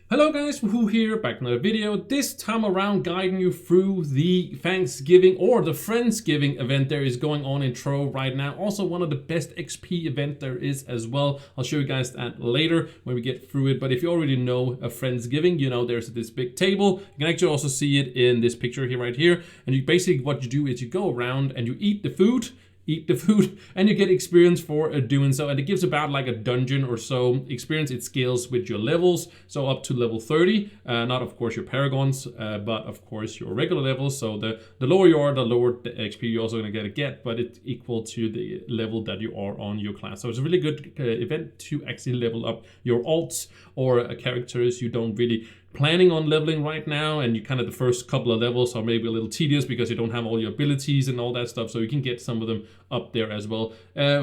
Hello guys, Wahoo here, back in another video. This time around guiding you through the Thanksgiving or the Friendsgiving event there is going on in Trove right now. Also one of the best XP event there is as well. I'll show you guys that later when we get through it. But if you already know a Friendsgiving, you know there's this big table. You can actually also see it in this picture here right here. And you basically what you do is you go around and you eat the food and you get experience for doing so, and it gives about like a dungeon or so experience. It scales with your levels, so up to level 30, not of course your paragons, but of course your regular levels. So the lower you are, the lower the XP you're also going to get, but it's equal to the level that you are on your class. So it's a really good event to actually level up your alts or characters you don't really planning on leveling right now, and you kind of the first couple of levels are maybe a little tedious because you don't have all your abilities and all that stuff, so you can get some of them up there as well.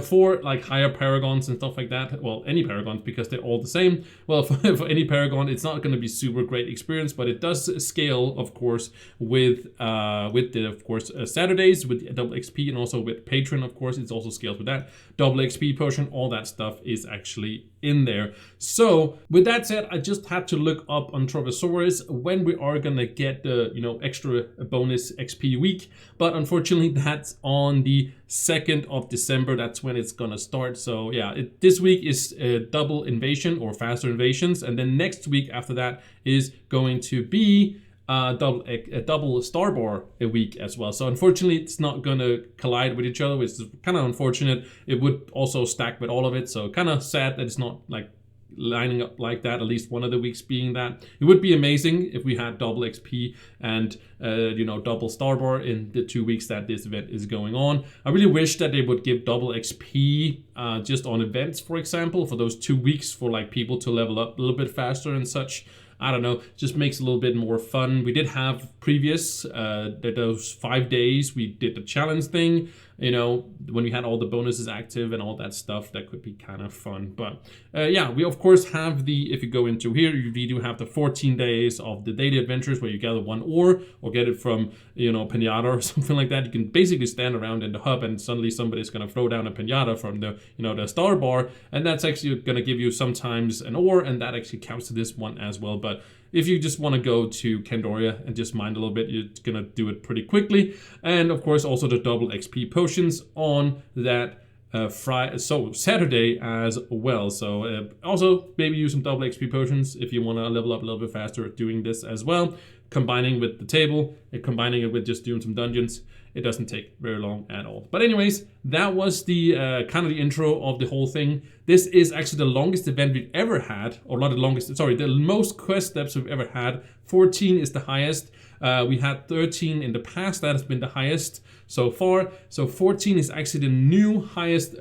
For like higher paragons and stuff like that, well, any paragons because they're all the same, well, for any paragon it's not going to be super great experience, but it does scale of course with the of course Saturdays with double XP, and also with patron of course it's also scaled with that double XP potion. All that stuff is actually in there. So with that said, I just had to look up on Trovosaurus when we are gonna get the extra bonus XP week, but unfortunately that's on the 2nd of December. That's when it's gonna start. So yeah, this week is double invasion or faster invasions, and then next week after that is going to be double starbar a week as well. So unfortunately it's not gonna collide with each other, which is kind of unfortunate. It would also stack with all of it, so kind of sad that it's not like lining up like that, at least one of the weeks being that. It would be amazing if we had double XP and double starbar in the 2 weeks that this event is going on. I really wish that they would give double XP just on events, for example, for those 2 weeks for like people to level up a little bit faster and such. I don't know, just makes it a little bit more fun. We did have previous, those 5 days, we did the challenge thing, when we had all the bonuses active and all that stuff. That could be kind of fun. But yeah, we of course have if you go into here, we do have the 14 days of the daily adventures where you gather one ore or get it from, pinata or something like that. You can basically stand around in the hub and suddenly somebody's going to throw down a pinata from the star bar, and that's actually going to give you sometimes an ore, and that actually counts to this one as well. But if you just want to go to Candoria and just mine a little bit, you're going to do it pretty quickly. And of course also the double XP potions on that Saturday as well. So also maybe use some double XP potions if you want to level up a little bit faster doing this as well. Combining with the table and combining it with just doing some dungeons, it doesn't take very long at all. But anyways, that was the kind of the intro of the whole thing. This is actually the longest event we've ever had, or not the longest, sorry, the most quest steps we've ever had. 14 is the highest. We had 13 in the past. That has been the highest so far. So 14 is actually the new highest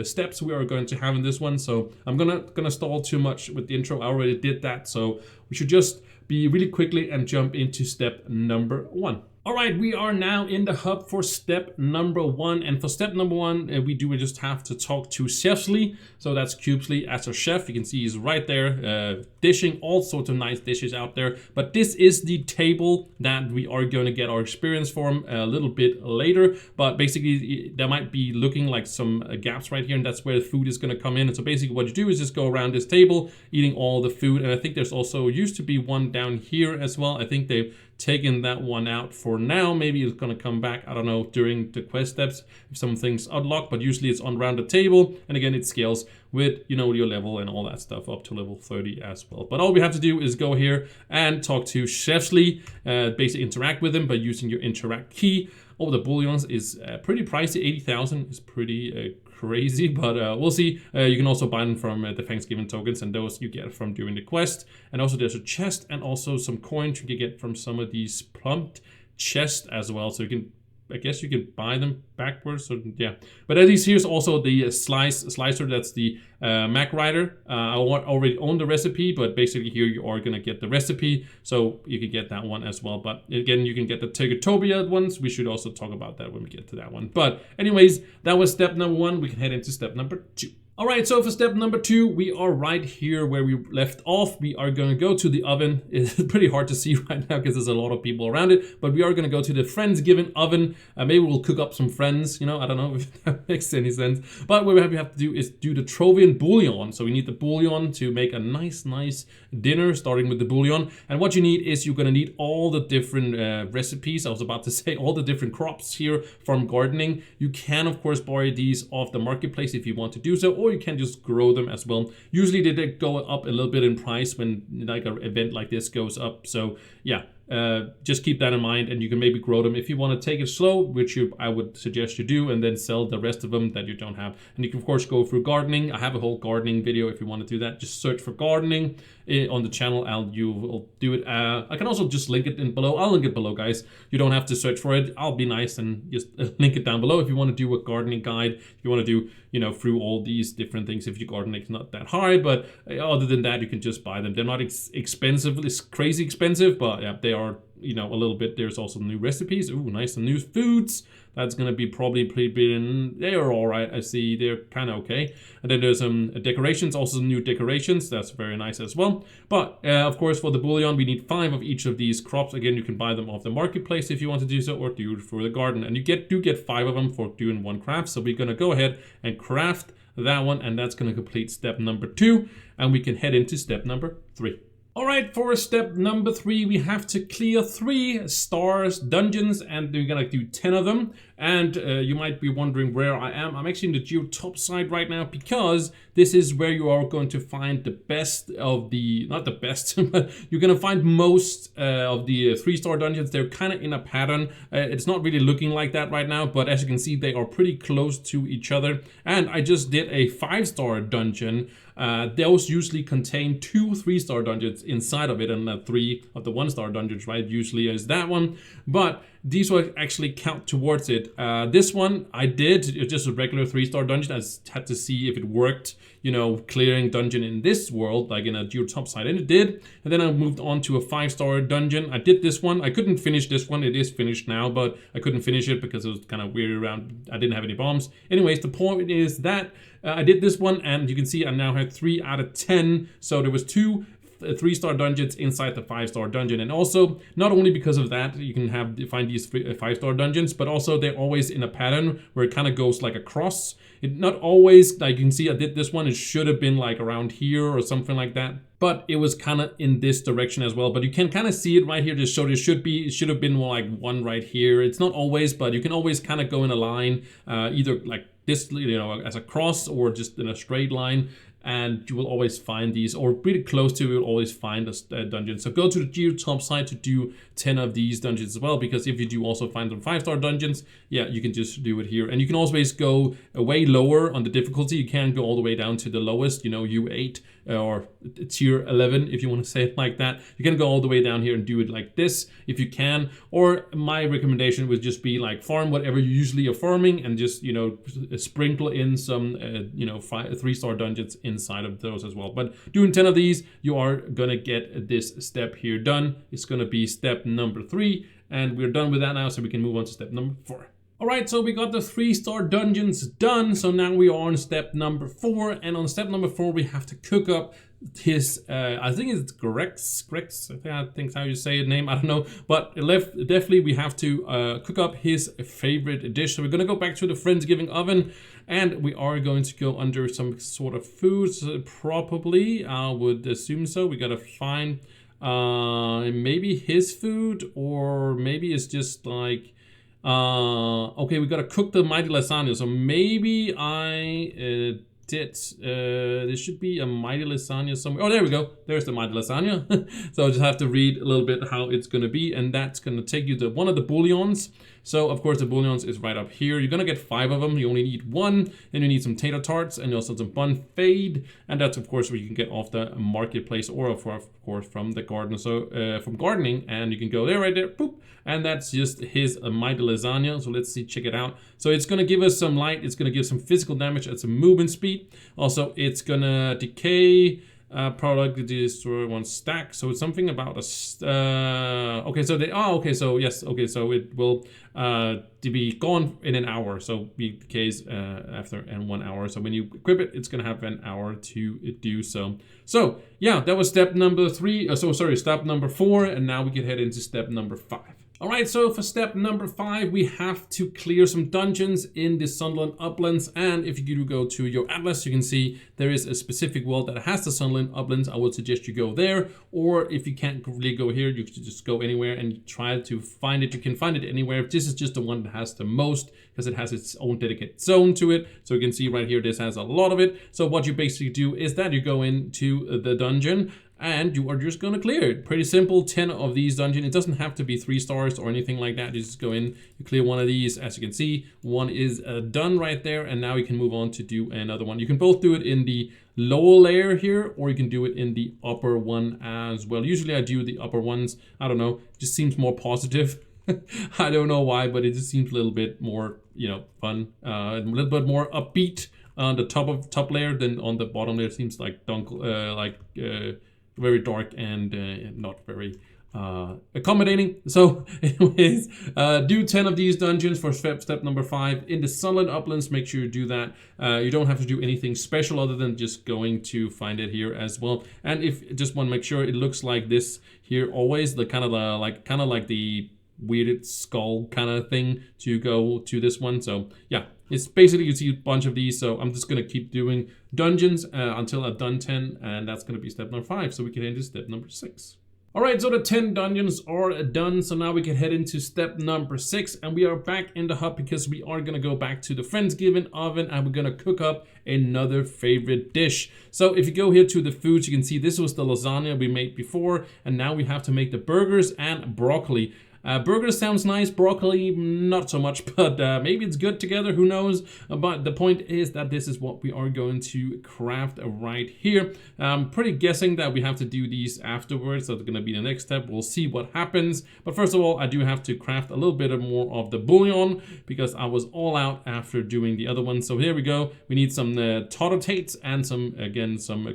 steps we are going to have in this one. So I'm gonna stall too much with the intro. I already did that, so we should just be really quickly and jump into step number 1. All right, we are now in the hub for step number 1. And for step number 1, we just have to talk to Chefsly. So that's Cubesly as a chef. You can see he's right there, dishing all sorts of nice dishes out there. But this is the table that we are going to get our experience from a little bit later. But basically, there might be looking like some gaps right here, and that's where the food is going to come in. And so basically what you do is just go around this table, eating all the food. And I think there's also used to be one down here as well. I think they've taken that one out for now. Maybe it's gonna come back, I don't know, during the quest steps if some things unlock, but usually it's on around the table, and again it scales with your level and all that stuff up to level 30 as well. But all we have to do is go here and talk to Chefsly, basically interact with him by using your interact key. Oh, the Bouillons is pretty pricey. 80,000 is pretty crazy, but we'll see. You can also buy them from the Thanksgiving tokens, and those you get from doing the quest. And also there's a chest and also some coins you can get from some of these plumped chests as well. So you can, I guess you can buy them backwards. So yeah, but at least here's also the slicer. That's the Mac Rider. I already own the recipe, but basically here you are gonna get the recipe, so you can get that one as well. But again, you can get the Turkeytopia ones. We should also talk about that when we get to that one. But anyways, that was step number 1. We can head into step number 2. Alright, so for step number 2, we are right here where we left off. We are going to go to the oven. It's pretty hard to see right now because there's a lot of people around it, but we are going to go to the Friendsgiving oven. Maybe we'll cook up some friends, you know, I don't know if that makes any sense. But what we have to do is do the Trovian bouillon. So we need the bouillon to make a nice dinner, starting with the bouillon. And what you need is you're going to need all the different recipes. I was about to say all the different crops here from gardening. You can, of course, buy these off the marketplace if you want to do so, or you can just grow them as well. Usually they go up a little bit in price when like an event like this goes up. So yeah, just keep that in mind, and you can maybe grow them if you want to take it slow, which I would suggest you do, and then sell the rest of them that you don't have. And you can of course go through gardening. I have a whole gardening video if you want to do that. Just search for gardening on the channel and you will do it. I can also just link it in below. I'll link it below, guys. You don't have to search for it. I'll be nice and just link it down below if you want to do a gardening guide. If you want to do, you know, through all these different things. If your gardening is not that hard, but other than that, you can just buy them. They're not expensive. It's crazy expensive, but yeah, they are, you know, a little bit. There's also new recipes. Ooh, nice, and new foods. That's gonna be probably pretty. They are all right. I see they're kind of okay. And then there's some decorations, also new decorations. That's very nice as well. But of course, for the bouillon, we need 5 of each of these crops. Again, you can buy them off the marketplace if you want to do so, or do it for the garden. And you do get 5 of them for doing one craft. So we're gonna go ahead and craft that one, and that's gonna complete step number 2, and we can head into step number 3. Alright, for step number 3, we have to clear 3 stars dungeons, and we're gonna do 10 of them. And you might be wondering where I am. I'm actually in the geotop side right now, because this is where you are going to find the best of the, not the best, but you're gonna find most of the 3-star dungeons. They're kind of in a pattern. It's not really looking like that right now, but as you can see, they are pretty close to each other. And I just did a 5-star dungeon. Those usually contain 2 3-star dungeons inside of it, and 3 of the 1-star dungeons, right? Usually is that one, but these will actually count towards it. This one I did, it's just a regular 3-star dungeon. I just had to see if it worked, you know, clearing dungeon in this world, like in a geotop side, and it did. And then I moved on to a 5-star dungeon. I did this one. I couldn't finish this one. It is finished now, but I couldn't finish it because it was kind of weird around. I didn't have any bombs. Anyways, the point is that I did this one, and you can see I now have 3 out of 10. So there was 2 3-star dungeons inside the 5-star dungeon. And also, not only because of that, you can find these 5-star dungeons, but also they're always in a pattern where it kind of goes like across. It not always, like you can see I did this one, it should have been like around here or something like that, but it was kind of in this direction as well. But you can kind of see it right here. Just so it should have been more like one right here. It's not always, but you can always kind of go in a line, either like this, you know, as a cross, or just in a straight line. And you will always find these, or pretty close to, you will always find a dungeon. So go to the geotop side to do 10 of these dungeons as well, because if you do also find them 5-star dungeons, yeah, you can just do it here. And you can always go way lower on the difficulty. You can go all the way down to the lowest, you know, U8 or tier 11, if you want to say it like that. You can go all the way down here and do it like this if you can. Or my recommendation would just be like farm whatever you usually are farming, and just, you know, sprinkle in some, you know, 3-star dungeons inside of those as well. But doing 10 of these, you are gonna get this step here done. It's gonna be step number 3, and we're done with that now, so we can move on to step number 4. Alright, so we got the 3-star dungeons done, so now we are on step number 4, and on step number 4 we have to cook up his, I think it's Garx, I think how you say his name, I don't know, but definitely we have to cook up his favorite dish. So we're gonna go back to the Friendsgiving oven, and we are going to go under some sort of foods, probably, I would assume so. We gotta find maybe his food, or maybe it's just like, okay, we gotta cook the mighty lasagna. So maybe I there should be a mighty lasagna somewhere. Oh, there we go. There's the mighty lasagna. So I just have to read a little bit how it's gonna be, and that's gonna take you to one of the bouillons. So of course the bouillons is right up here. You're gonna get 5 of them. You only need 1. Then you need some tater tarts, and also some bun fade, and that's of course what you can get off the marketplace, or of course from the garden. So from gardening, and you can go there, right there, boop, and that's just his mighty lasagna. So let's see, check it out. So it's gonna give us some light. It's gonna give some physical damage and some movement speed. Also, it's gonna decay product destroy one stack. So it's something about okay, so okay, so yes, okay, so it will to be gone in an hour. So be the case after 1 hour. So when you equip it, it's gonna have an hour to do so. So yeah, that was step number 3. Step number 4, and now we can head into step number 5. Alright, so for step number 5, we have to clear some dungeons in the Sundered Uplands, and if you do go to your atlas, you can see there is a specific world that has the Sundered Uplands. I would suggest you go there, or if you can't really go here, you can just go anywhere and try to find it. You can find it anywhere. This is just the one that has the most, because it has its own dedicated zone to it. So you can see right here, this has a lot of it. So what you basically do is that you go into the dungeon, and you are just gonna clear it. Pretty simple, 10 of these dungeons. It doesn't have to be 3 stars or anything like that. You just go in, you clear one of these. As you can see, one is done right there, and now you can move on to do another one. You can both do it in the lower layer here, or you can do it in the upper one as well. Usually I do the upper ones. I don't know, it just seems more positive. I don't know why, but it just seems a little bit more, fun, a little bit more upbeat on the top layer than on the bottom layer. It seems like very dark and not very accommodating. So anyways, do 10 of these dungeons for step number 5 in the Sundered Uplands. Make sure you do that. You don't have to do anything special other than just going to find it here as well. And if just want to make sure it looks like this here always, the kind of like the weirded skull kind of thing to go to this one. So yeah, it's basically, you see a bunch of these. So I'm just gonna keep doing dungeons until I've done 10, and that's gonna be step number 5. So we can head into step number 6. All right, so the 10 dungeons are done. So now we can head into step number 6, and we are back in the hub because we are gonna go back to the Friendsgiving oven, and we're gonna cook up another favorite dish. So if you go here to the foods, you can see this was the lasagna we made before, and now we have to make the burgers and broccoli. Burgers sounds nice, broccoli not so much, but maybe it's good together, who knows. But the point is that this is what we are going to craft right here. I'm pretty guessing that we have to do these afterwards. That's going to be the next step. We'll see what happens. But first of all, I do have to craft a little bit more of the bouillon, because I was all out after doing the other one. So here we go. We need some tautates and some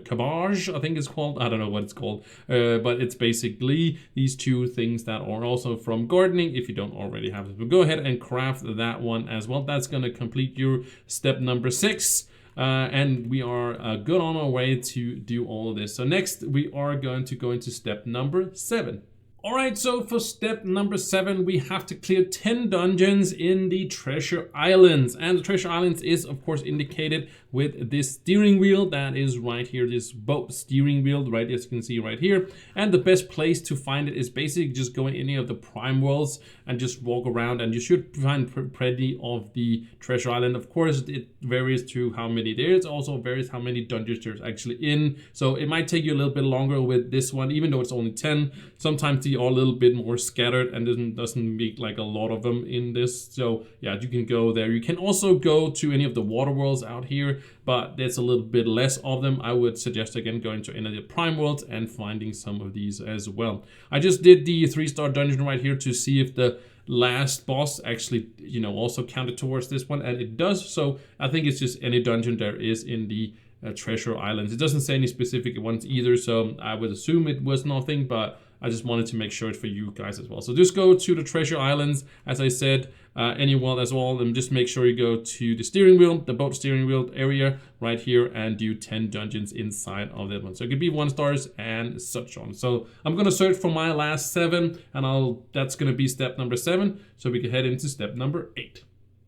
cabbage, I think it's called. I don't know what it's called, but it's basically these 2 things that are also from gardening, if you don't already have it. But go ahead and craft that one as well. That's going to complete your step number 6. And we are good on our way to do all of this. So next we are going to go into step number 7. Alright, so for step number 7, we have to clear 10 dungeons in the Treasure Islands. And the Treasure Islands is, of course, indicated with this steering wheel that is right here, this boat steering wheel, right, as you can see right here. And the best place to find it is basically just go in any of the prime worlds and just walk around, and you should find plenty of the Treasure Island. Of course, it varies to how many there is, also varies how many dungeons there's actually in. So it might take you a little bit longer with this one, even though it's only 10. Sometimes they are a little bit more scattered and doesn't make like a lot of them in this. So yeah, you can go there. You can also go to any of the water worlds out here, but there's a little bit less of them. I would suggest again going to any of the prime worlds and finding some of these as well. I just did the 3-star dungeon right here to see if the last boss actually, also counted towards this one, and it does. So I think it's just any dungeon there is in the Treasure Islands. It doesn't say any specific ones either, so I would assume it was nothing, but I just wanted to make sure it's for you guys as well. So just go to the Treasure Islands, as I said, any one as well, and just make sure you go to the steering wheel, the boat steering wheel area right here, and do 10 dungeons inside of that one. So it could be 1 stars and such on. So I'm gonna search for my last 7, and that's gonna be step number 7. So we can head into step number 8.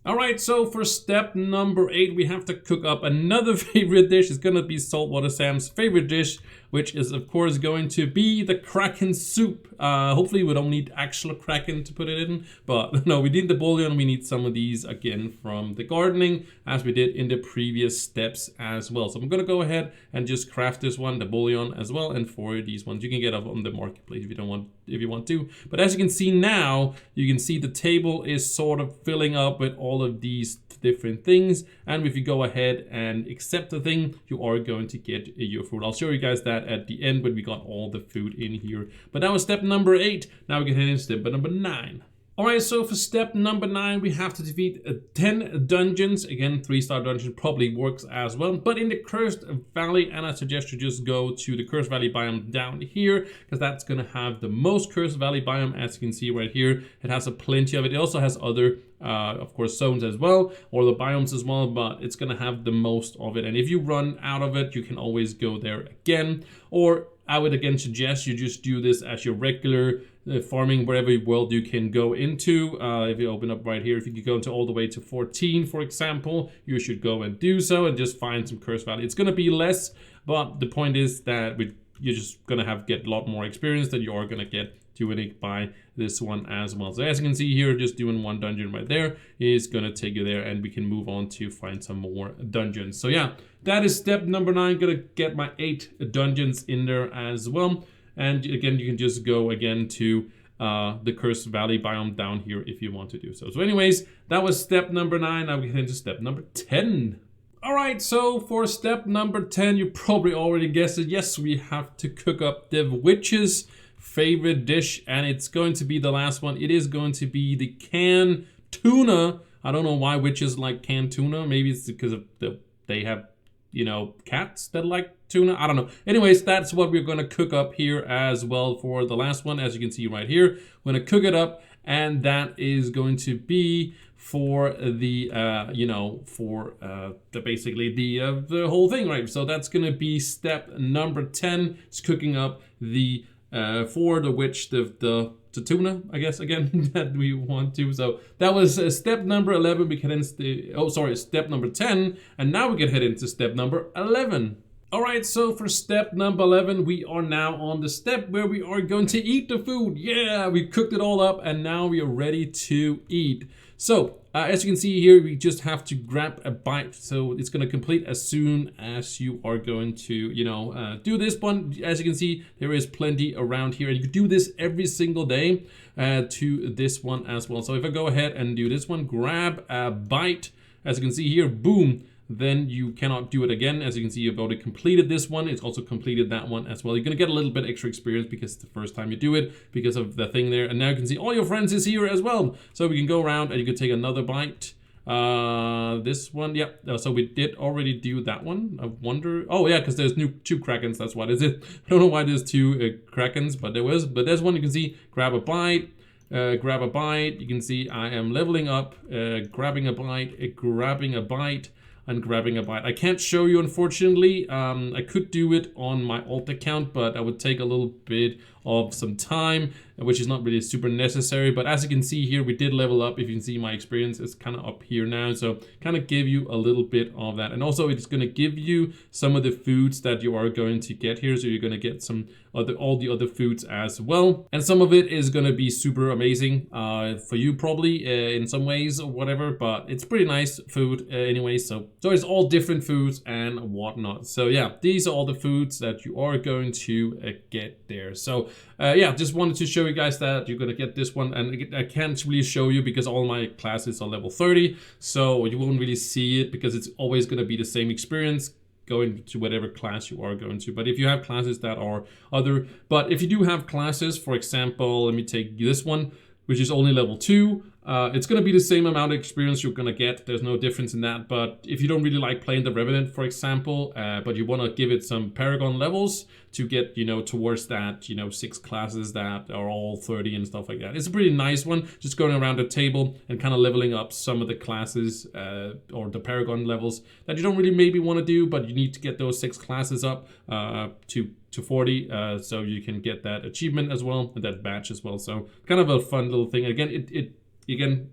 Alright, so for step number 8, we have to cook up another favorite dish. It's gonna be Saltwater Sam's favorite dish, which is of course going to be the Kraken soup. Hopefully we don't need actual Kraken to put it in, but no, we need the bouillon. We need some of these again from the gardening, as we did in the previous steps as well. So I'm gonna go ahead and just craft this one, the bouillon as well, and for these ones you can get up on the marketplace if you want to. But as you can see now, you can see the table is sort of filling up with all of these different things, and if you go ahead and accept the thing, you are going to get your food. I'll show you guys that at the end when we got all the food in here. But that was step number 8. Now we can head into step number 9. Alright, so for step number 9, we have to defeat 10 dungeons. Again, 3-star dungeon probably works as well. But in the Cursed Valley, and I suggest you just go to the Cursed Valley biome down here, because that's going to have the most Cursed Valley biome, as you can see right here. It has a plenty of it. It also has other, of course, zones as well, or the biomes as well, but it's going to have the most of it. And if you run out of it, you can always go there again. Or I would again suggest you just do this as your regular farming wherever world you can go into. If you open up right here, if you could go into all the way to 14, for example, you should go and do so and just find some Cursed Valley. It's going to be less, but the point is that you're just going to get a lot more experience than you are going to get doing it by this one as well. So as you can see here, just doing one dungeon right there is going to take you there, and we can move on to find some more dungeons. So yeah, that is step number 9. Gonna get my 8 dungeons in there as well. And again, you can just go again to the Cursed Valley biome down here if you want to do so. So anyways, that was step number 9. Now we get into step number 10. Alright, so for step number 10, you probably already guessed it. Yes, we have to cook up the witch's favorite dish, and it's going to be the last one. It is going to be the canned tuna. I don't know why witches like canned tuna. Maybe it's because of they have, you know, cats that like tuna. I don't know. Anyways, that's what we're going to cook up here as well for the last one. As you can see right here, we're going to cook it up, and that is going to be for the basically the whole thing, right? So that's going to be step number 10. It's cooking up the for the witch, the tuna, I guess, again, that we want to. So that was step number 11. We can into, step number 10. And now we can head into step number 11. All right, so for step number 11, we are now on the step where we are going to eat the food. Yeah, we cooked it all up, and now we are ready to eat. So as you can see here, we just have to grab a bite. So it's going to complete as soon as you are going to, do this one. As you can see, there is plenty around here, and you can do this every single day to this one as well. So if I go ahead and do this one, grab a bite, as you can see here, boom. Then you cannot do it again. As you can see, you've already completed this one. It's also completed that one as well. You're gonna get a little bit extra experience because it's the first time you do it, because of the thing there. And now you can see all your friends is here as well. So we can go around and you can take another bite. This one, yeah. So we did already do that one. I wonder. Oh yeah, because there's two krakens. That's what is it. I don't know why there's two krakens, but there was. But there's one. You can see. Grab a bite. Grab a bite. You can see I am leveling up. Grabbing a bite. Grabbing a bite. And grabbing a bite. I can't show you, unfortunately. I could do it on my alt account, but I would take a little bit of some time, which is not really super necessary. But as you can see here, we did level up. If you can see, my experience is kind of up here now. So kind of give you a little bit of that. And also it's going to give you some of the foods that you are going to get here. So you're going to get some all the other foods as well. And some of it is going to be super amazing for you probably in some ways or whatever. But it's pretty nice food anyway. So it's all different foods and whatnot. So yeah, these are all the foods that you are going to get there. So yeah, just wanted to show you guys that you're gonna get this one, and I can't really show you because all my classes are level 30, so you won't really see it because it's always gonna be the same experience going to whatever class you are going to. But if you have classes that are but if you do have classes, for example, let me take this one, which is only level 2. It's going to be the same amount of experience you're going to get. There's no difference in that. But if you don't really like playing the Revenant, for example, but you want to give it some Paragon levels to get, towards that, 6 classes that are all 30 and stuff like that. It's a pretty nice one. Just going around the table and kind of leveling up some of the classes or the Paragon levels that you don't really maybe want to do, but you need to get those 6 classes up to 40, so you can get that achievement as well, and that badge as well. So kind of a fun little thing. Again,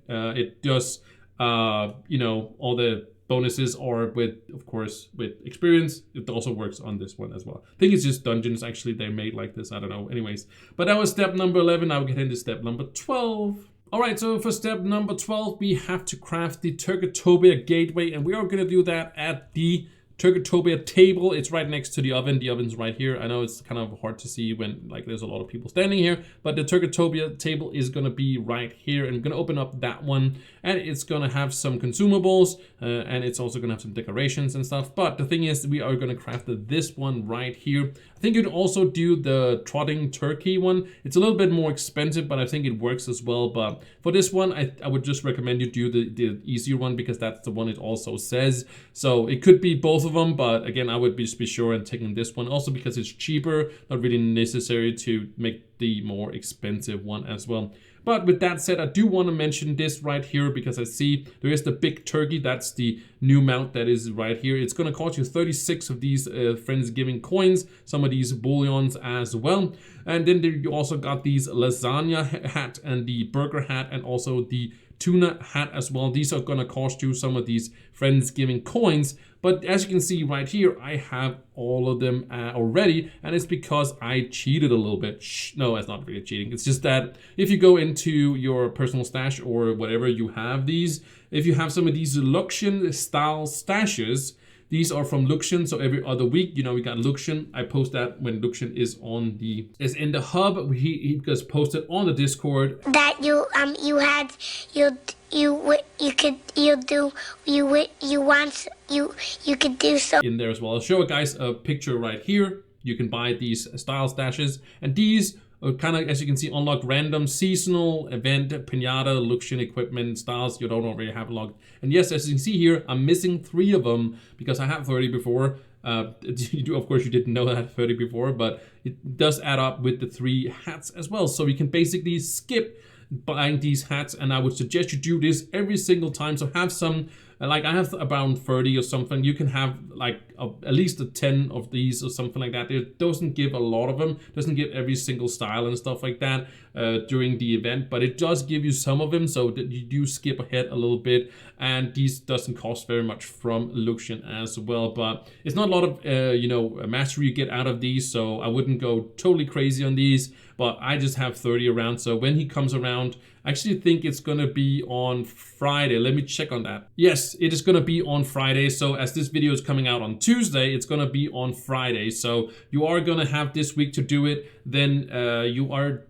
it does, all the bonuses are of course, with experience. It also works on this one as well. I think it's just dungeons, actually, they made like this. I don't know. Anyways, but that was step number 11. Now we get into step number 12. All right, so for step number 12, we have to craft the Turkeytopia gateway, and we are going to do that at the Turkeytopia table. It's right next to the oven. The oven's right here. I know it's kind of hard to see when like there's a lot of people standing here, but the Turkeytopia table is gonna be right here, and I'm gonna open up that one, and it's gonna have some consumables, and it's also gonna have some decorations and stuff. But the thing is, we are gonna craft this one right here. I think you'd also do the trotting turkey one. It's a little bit more expensive, but I think it works as well. But for this one, I would just recommend you do the easier one, because that's the one it also says. So it could be both of them, but again, I would just be sure and taking this one. Also because it's cheaper, not really necessary to make the more expensive one as well. But with that said, I do want to mention this right here, because I see there is the big turkey. That's the new mount that is right here. It's going to cost you 36 of these Friendsgiving coins, some of these Bouillons as well. And then you also got these lasagna hat and the burger hat, and also the tuna hat as well. These are going to cost you some of these Friendsgiving coins. But as you can see right here, I have all of them already, and it's because I cheated a little bit. No, it's not really cheating. It's just that if you go into your personal stash or whatever you have these, if you have some of these Luxian style stashes, these are from Luxian, so every other week, you know, we got Luxian. I post that when Luxian is in the hub. He gets posted on the Discord. That you could do so In there as well. I'll show you guys a picture right here. You can buy these style stashes, and these kind of, as you can see, unlock random seasonal event pinata Luxian equipment styles you don't already have logged. And yes, as you can see here, I'm missing 3 of them because I had 30 before. Of course, you didn't know I had 30 before, but it does add up with the 3 hats as well. So you can basically skip buying these hats, and I would suggest you do this every single time. So have some, like I have around 30 or something. You can have like at least a 10 of these or something like that. It doesn't give a lot of them, doesn't give every single style and stuff like that during the event, but it does give you some of them, so that you do skip ahead a little bit. And these doesn't cost very much from Luxian as well, but it's not a lot of mastery you get out of these, so I wouldn't go totally crazy on these. But I just have 30 around, so when he comes around, I actually think it's gonna be on Friday. Let me check on that. Yes, it is gonna be on Friday. So as this video is coming out on Tuesday, it's gonna be on Friday. So you are gonna have this week to do it. Then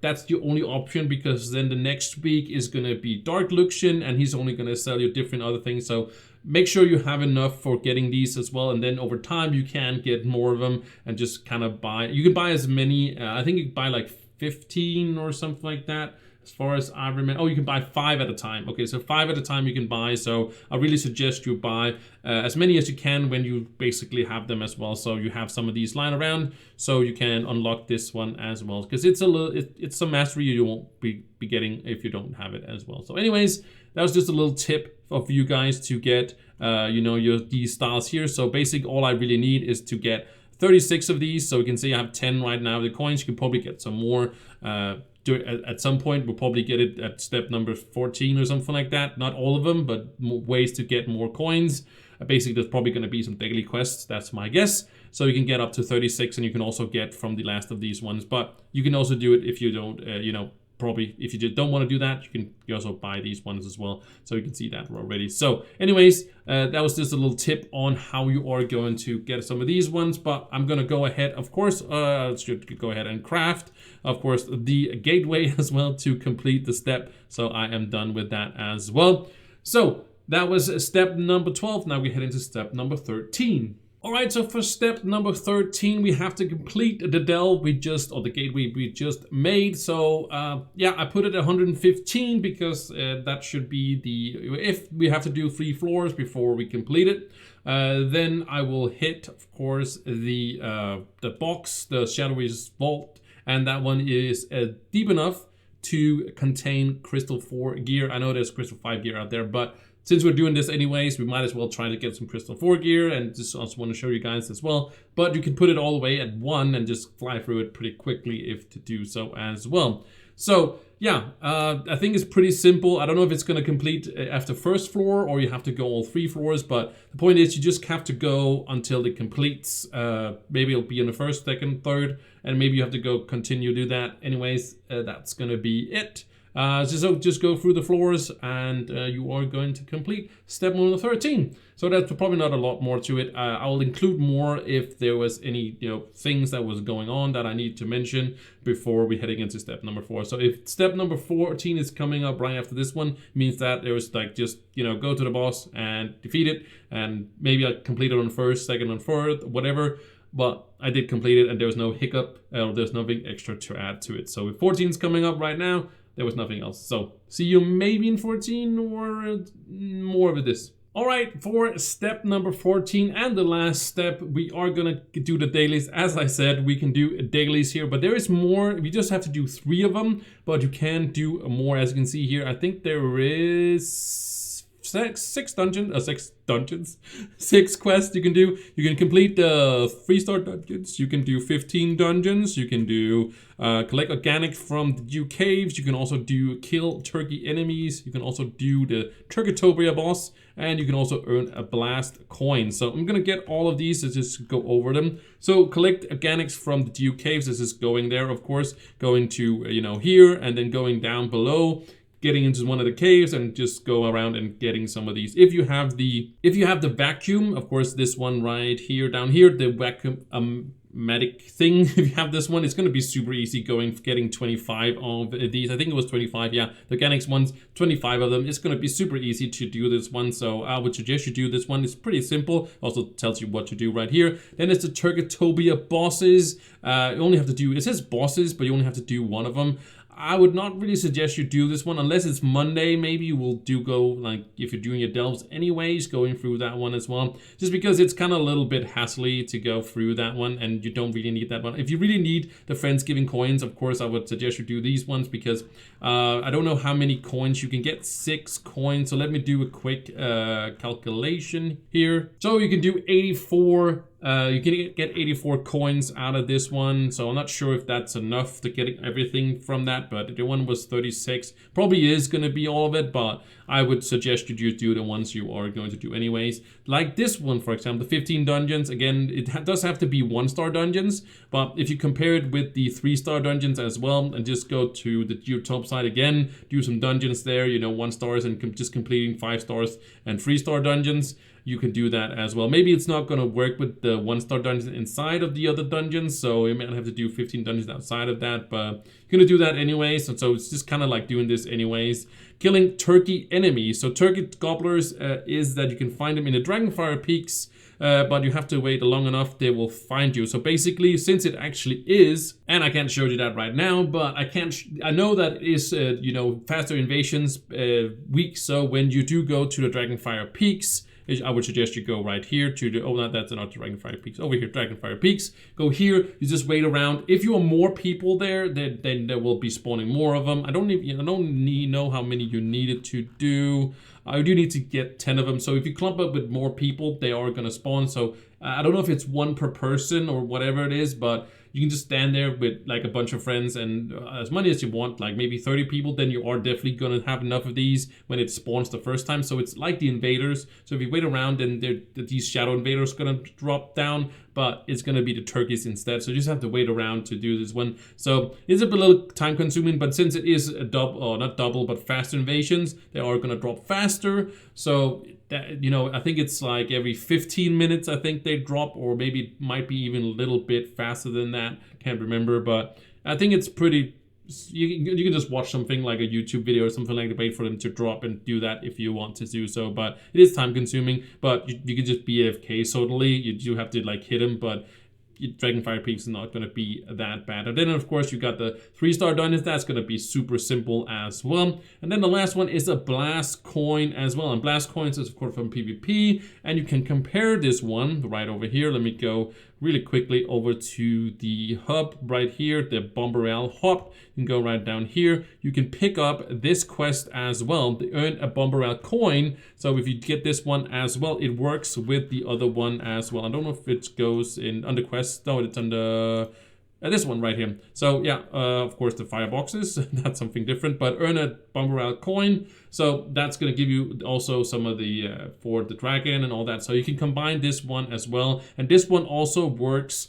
that's the only option, because then the next week is gonna be Dark Luxian, and he's only gonna sell you different other things. So make sure you have enough for getting these as well, and then over time you can get more of them and just kind of buy. You can buy as many. I think you can buy like 15 or something like that, as far as I remember. Oh, you can buy 5 at a time. Okay, so 5 at a time you can buy. So I really suggest you buy as many as you can when you basically have them as well. So you have some of these lying around, so you can unlock this one as well, because it's it's some mastery you won't be getting if you don't have it as well. So anyways, that was just a little tip for you guys to get these styles here. So basically all I really need is to get 36 of these. So you can see I have 10 right now. The coins, you can probably get some more at some point. We'll probably get it at step number 14 or something like that. Not all of them, but ways to get more coins. Basically, there's probably going to be some daily quests. That's my guess. So you can get up to 36, and you can also get from the last of these ones. But you can also do it if you don't, probably if you just don't want to do that, you also buy these ones as well. So you can see that already. So anyways, that was just a little tip on how you are going to get some of these ones. But I'm going to go ahead, of course, should go ahead and craft, of course, the gateway as well to complete the step. So I am done with that as well. So that was step number 12. Now we head into step number 13. All right, so for step number 13, we have to complete the delve the gateway we just made. So yeah, I put it at 115 because that should be if we have to do 3 floors before we complete it. Then I will hit, of course, the box, the Shadowy Vault, and that one is deep enough to contain Crystal 4 gear. I know there's Crystal 5 gear out there, but since we're doing this anyways, we might as well try to get some Crystal 4 gear, and just also want to show you guys as well. But you can put it all the way at 1 and just fly through it pretty quickly if to do so as well. So yeah, I think it's pretty simple. I don't know if it's going to complete after first floor or you have to go all 3 floors, but the point is you just have to go until it completes. Maybe it'll be in the first, second, third, and maybe you have to go continue do that. Anyways, that's going to be it. So just go through the floors and you are going to complete step number 13. So that's probably not a lot more to it. I'll include more if there was any things that was going on that I need to mention before we heading into step number 4. So if step number 14 is coming up right after this one, means that there was like just go to the boss and defeat it, and maybe I complete it on first, second, and third, whatever. But I did complete it, and there was no hiccup, or there's nothing extra to add to it. So if 14 is coming up right now, there was nothing else. So see you maybe in 14 or more of this. All right, for step number 14 and the last step, we are gonna do the dailies. As I said, we can do dailies here, but there is more. We just have to do 3 of them, but you can do more. As you can see here, I think there is 6 dungeons, 6 quests you can do. You can complete the 3-star dungeons. You can do 15 dungeons. You can do collect organic from the Dew caves. You can also do kill turkey enemies. You can also do the Turkeytopia boss, and you can also earn a blast coin. So I'm gonna get all of these. Let's just go over them. So collect organics from the Dew caves. This is going there, of course, going to here, and then going down below, getting into one of the caves, and just go around and getting some of these. If you have the vacuum, of course, this one right here, down here, the vacuum matic thing, if you have this one, it's going to be super easy getting 25 of these. I think it was 25, yeah. The organics ones, 25 of them. It's going to be super easy to do this one, so I would suggest you do this one. It's pretty simple. Also tells you what to do right here. Then it's the Turkeytopia bosses. You only have to do, it says bosses, but you only have to do 1 of them. I would not really suggest you do this one unless it's Monday. Maybe you will go, like, if you're doing your delves anyways, going through that one as well. Just because it's kind of a little bit hassly to go through that one, and you don't really need that one. If you really need the Friendsgiving coins, of course, I would suggest you do these ones, because I don't know how many coins you can get. 6 coins. So let me do a quick calculation here. So you can do 84. You can get 84 coins out of this one, so I'm not sure if that's enough to get everything from that, but the one was 36. Probably is going to be all of it, but I would suggest you just do the ones you are going to do anyways. Like this one, for example, the 15 dungeons. Again, it does have to be 1-star dungeons, but if you compare it with the 3-star dungeons as well, and just go to the top side again, do some dungeons there, 1 stars, and just completing 5 stars and 3-star dungeons, you can do that as well. Maybe it's not going to work with the 1-star dungeons inside of the other dungeons, so you might have to do 15 dungeons outside of that, but you're going to do that anyways, and so it's just kind of like doing this anyways. Killing turkey enemies. So turkey gobblers is that you can find them in the Dragonfire Peaks, but you have to wait long enough, they will find you. So basically, since it actually is, and I can't show you that right now, but I know that it is, faster invasions week, so when you do go to the Dragonfire Peaks, I would suggest you go right here to the, oh, no, that's not Dragonfire Peaks, over here, Dragonfire Peaks. Go here, you just wait around. If you are more people there, then there will be spawning more of them. I don't know how many you needed to do. I do need to get 10 of them. So if you clump up with more people, they are going to spawn. So I don't know if it's 1 per person or whatever it is, but you can just stand there with like a bunch of friends and as many as you want, like maybe 30 people, then you are definitely going to have enough of these when it spawns the first time. So it's like the invaders. So if you wait around, then these shadow invaders going to drop down, but it's going to be the turkeys instead. So you just have to wait around to do this one. So it's a little time consuming, but since it is a double, or not double, but faster invasions, they are going to drop faster. So that, I think it's like every 15 minutes, I think they drop, or maybe it might be even a little bit faster than that. Can't remember, but I think it's pretty, you can just watch something like a YouTube video or something like that, wait for them to drop and do that if you want to do so. But it is time consuming, but you can just be AFK totally. You do have to like hit them, but Dragonfire Peaks is not going to be that bad. And then, of course, you got the 3-star dungeons. That's going to be super simple as well. And then the last one is a blast coin as well. And blast coins is, of course, from PvP. And you can compare this one right over here. Let me go really quickly over to the hub right here, the Bombarel hub. You can go right down here. You can pick up this quest as well to earn a Bombarel coin. So if you get this one as well, it works with the other one as well. I don't know if it goes in under quest. No, it's under this one right here. So yeah, of course the fireboxes, that's something different, but earn a Bombarel coin. So that's going to give you also some of the for the dragon and all that. So you can combine this one as well. And this one also works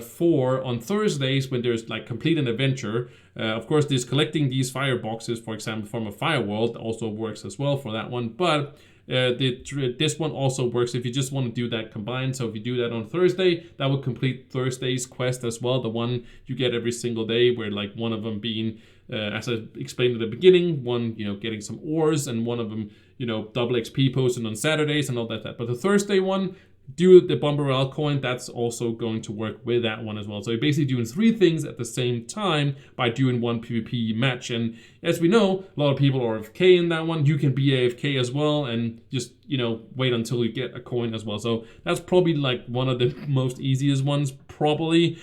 for on Thursdays when there's like complete an adventure. Of course, there's collecting these fire boxes, for example, from a fire world also works as well for that one. But this one also works if you just want to do that combined. So if you do that on Thursday, that will complete Thursday's quest as well, the one you get every single day, where like one of them being, as I explained at the beginning, one, you know, getting some ores, and one of them, you know, double XP posted on Saturdays and all that. But the Thursday one, do the Bomber Morale coin, that's also going to work with that one as well. So you're basically doing 3 things at the same time by doing one PvP match. And as we know, a lot of people are AFK in that one. You can be AFK as well and just, you know, wait until you get a coin as well. So that's probably like one of the most easiest ones, probably.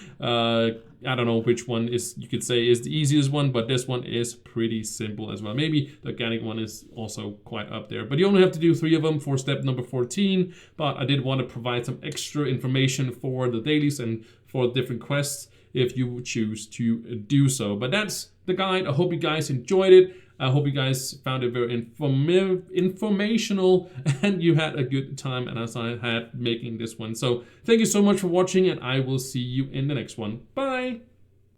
I don't know which one is, you could say, is the easiest one, but this one is pretty simple as well. Maybe the organic one is also quite up there, but you only have to do 3 of them for step number 14. But I did want to provide some extra information for the dailies and for different quests if you choose to do so. But that's the guide. I hope you guys enjoyed it. I hope you guys found it very informational and you had a good time, and as I had making this one. So thank you so much for watching, and I will see you in the next one. Bye!